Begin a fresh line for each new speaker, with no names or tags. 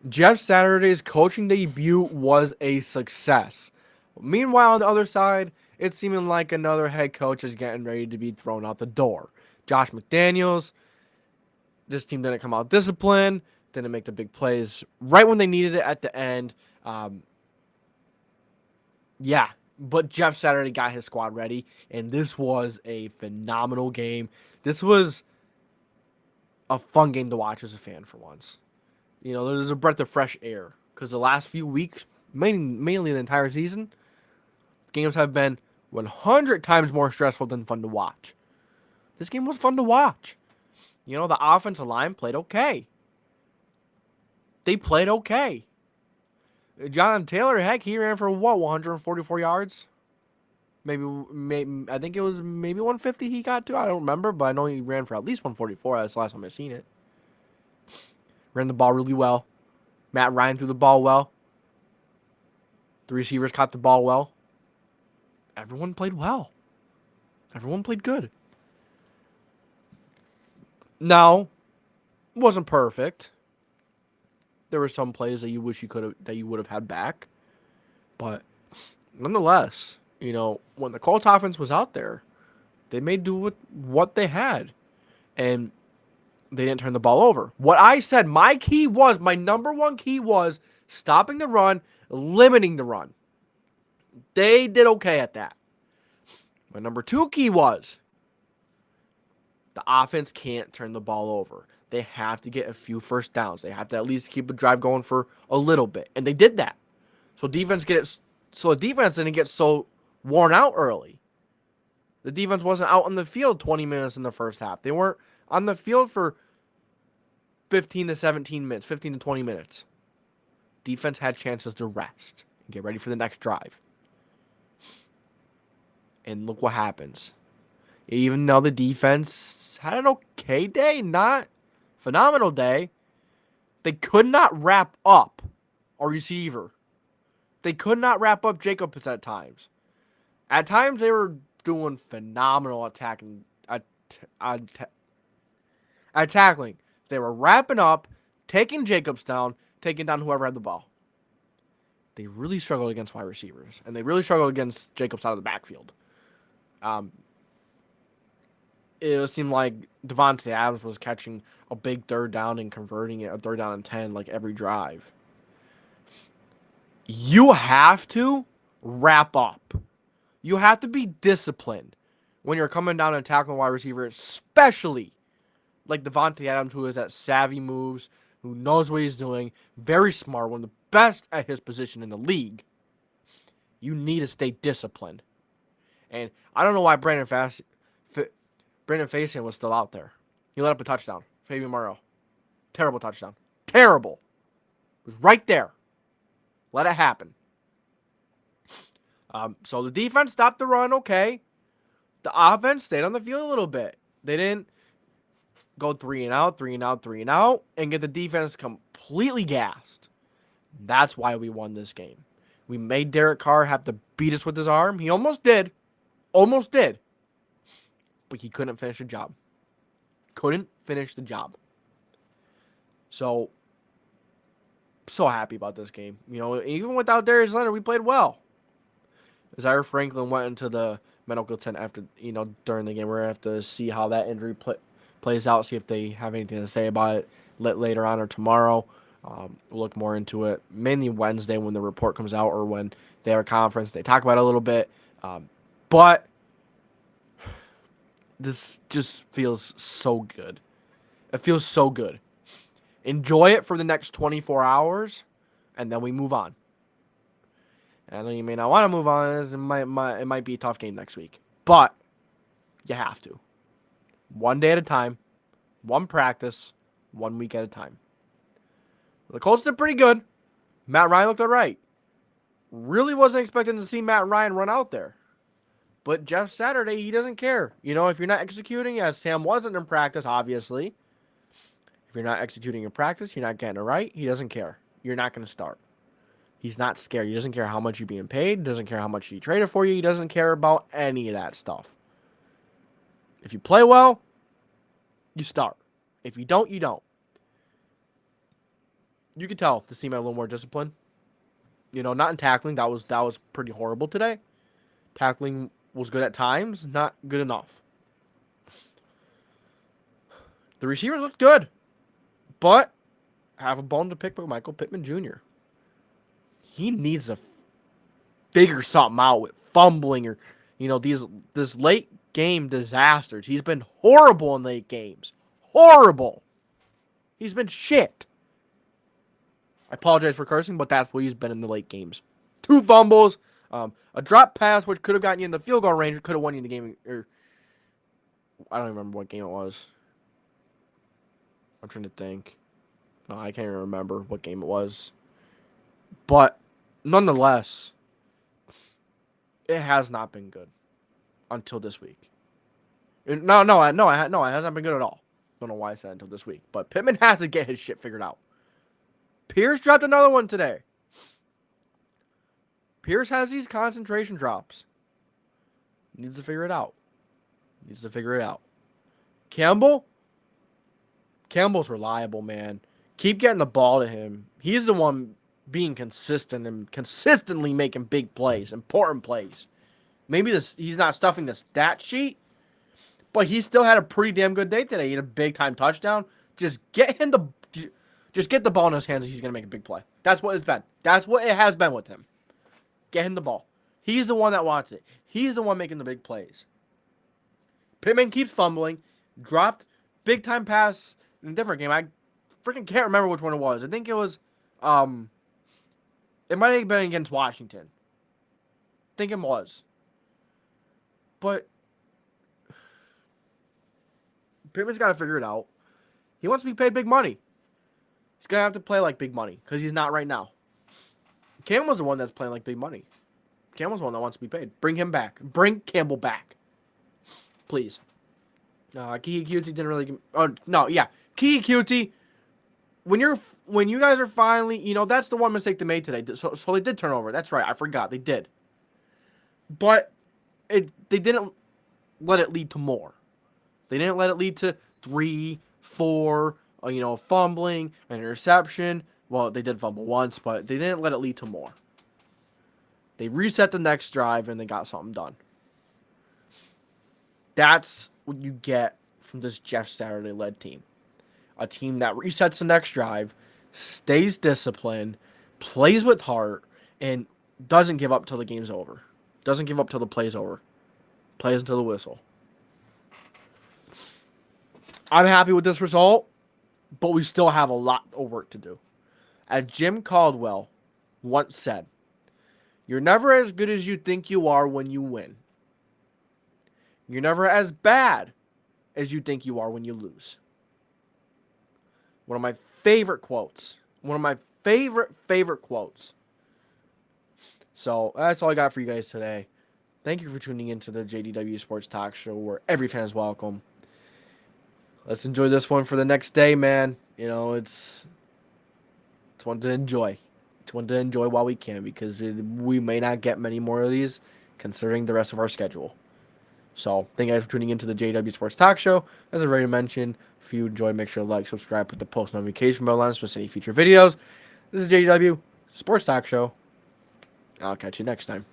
Jeff Saturday's coaching debut was a success. Meanwhile, on the other side, it's seeming like another head coach is getting ready to be thrown out the door. Josh McDaniels, this team didn't come out disciplined, didn't make the big plays right when they needed it at the end. Um, yeah, but Jeff Saturday got his squad ready, and this was a phenomenal game. This was a fun game to watch as a fan for once. There's a breath of fresh air because the last few weeks, mainly the entire season, games have been 100 times more stressful than fun to watch. This game was fun to watch. The offensive line played okay. They played okay. John Taylor, heck, he ran for what, 144 yards? Maybe I think it was maybe 150 he got to. I don't remember, but I know he ran for at least 144. That's the last time I seen it. Ran the ball really well. Matt Ryan threw the ball well. The receivers caught the ball well. Everyone played well. Everyone played good. Now, it wasn't perfect. There were some plays that you wish you would have had back, but nonetheless, when the Colts offense was out there, they made do with what they had, and they didn't turn the ball over. What I said, my number one key was stopping the run, limiting the run. They did okay at that. My number two key was the offense can't turn the ball over. They have to get a few first downs. They have to at least keep a drive going for a little bit. And they did that. So the defense didn't get so worn out early. The defense wasn't out on the field 20 minutes in the first half. They weren't on the field for 15 to 17 minutes, 15 to 20 minutes. Defense had chances to rest and get ready for the next drive. And look what happens. Even though the defense had an okay day, not phenomenal day, they could not wrap up a receiver. They could not wrap up Jacobs at times. At times, they were doing phenomenal tackling. They were wrapping up, taking Jacobs down, taking down whoever had the ball. They really struggled against wide receivers, and they really struggled against Jacobs out of the backfield. It seemed like Devontae Adams was catching a big third down and converting it a third down and 10 like every drive. You have to wrap up. You have to be disciplined when you're coming down and tackling wide receiver, especially like Devontae Adams, who has that savvy moves, who knows what he's doing, very smart, one of the best at his position in the league. You need to stay disciplined. And I don't know why Brandon Facyson was still out there. He let up a touchdown. Fabian Morrow. Terrible touchdown. Terrible. It was right there. Let it happen. So the defense stopped the run okay. The offense stayed on the field a little bit. They didn't go 3 and out, and get the defense completely gassed. That's why we won this game. We made Derek Carr have to beat us with his arm. He almost did. Almost did. But he couldn't finish the job. Couldn't finish the job. So happy about this game. Even without Darius Leonard, we played well. Zaire Franklin went into the medical tent after, during the game. We're going to have to see how that injury plays out, see if they have anything to say about it later on or tomorrow. We'll look more into it, mainly Wednesday when the report comes out or when they have a conference. They talk about it a little bit. But this just feels so good. It feels so good. Enjoy it for the next 24 hours, and then we move on. I know you may not want to move on. It might be a tough game next week. But you have to. One day at a time. One practice. 1 week at a time. The Colts did pretty good. Matt Ryan looked all right. Really wasn't expecting to see Matt Ryan run out there. But Jeff Saturday, he doesn't care. If you're not executing, as Sam wasn't in practice, obviously. If you're not executing in practice, you're not getting it right. He doesn't care. You're not going to start. He's not scared. He doesn't care how much you're being paid. He doesn't care how much he traded for you. He doesn't care about any of that stuff. If you play well, you start. If you don't, you don't. you could tell this team had a little more discipline. You know, not in tackling. That was pretty horrible today. Tackling was good at times, not good enough. The receivers looked good, but I have a bone to pick with Michael Pittman Jr. He needs to figure something out with fumbling or, you know, this late game disasters. He's been horrible in late games. Horrible. He's been shit. I apologize for cursing, but that's what he's been in the late games. 2 fumbles, a drop pass, which could have gotten you in the field goal range, could have won you the game. Or I don't remember what game it was. I'm trying to think. No, I can't even remember what game it was. But nonetheless, it has not been good until this week. No, it hasn't been good at all. Don't know why I said until this week. But Pittman has to get his shit figured out. Pierce dropped another one today. Pierce has these concentration drops. Needs to figure it out. Campbell's reliable, man. Keep getting the ball to him. He's the one being consistent and consistently making big plays, important plays. Maybe he's not stuffing the stat sheet, but he still had a pretty damn good day today. He had a big-time touchdown. Just get the ball in his hands and he's going to make a big play. That's what it's been. That's what it has been with him. Get him the ball. He's the one that wants it. He's the one making the big plays. Pittman keeps fumbling. Dropped big-time pass in a different game. I freaking can't remember which one it was. I think it was, it might have been against Washington. I think it was. But Pittman's got to figure it out. He wants to be paid big money. He's going to have to play like big money because he's not right now. Campbell's the one that's playing like big money. Campbell's the one that wants to be paid. Bring him back. Bring Campbell back. Please. Kiki Cutie didn't really give... Oh, no, yeah. Kiki Cutie, when you guys are finally... You know, that's the one mistake they made today. So they did turn over. That's right. I forgot. They did. But they didn't let it lead to more. They didn't let it lead to 3, 4, fumbling, an interception. Well, they did fumble once, but they didn't let it lead to more. They reset the next drive, and they got something done. That's what you get from this Jeff Saturday-led team. A team that resets the next drive, stays disciplined, plays with heart, and doesn't give up till the game's over. Doesn't give up till the play's over. Plays until the whistle. I'm happy with this result, but we still have a lot of work to do. As Jim Caldwell once said, you're never as good as you think you are when you win. You're never as bad as you think you are when you lose. One of my favorite quotes. One of my favorite quotes. So that's all I got for you guys today. Thank you for tuning into the JDW Sports Talk Show where every fan is welcome. Let's enjoy this one for the next day, man. You know, it's one to enjoy. It's one to enjoy while we can because we may not get many more of these considering the rest of our schedule. So, thank you guys for tuning into the JW Sports Talk Show. As I already mentioned, if you enjoyed, make sure to like, subscribe, put the post notification bell on for any future videos. This is JW Sports Talk Show. I'll catch you next time.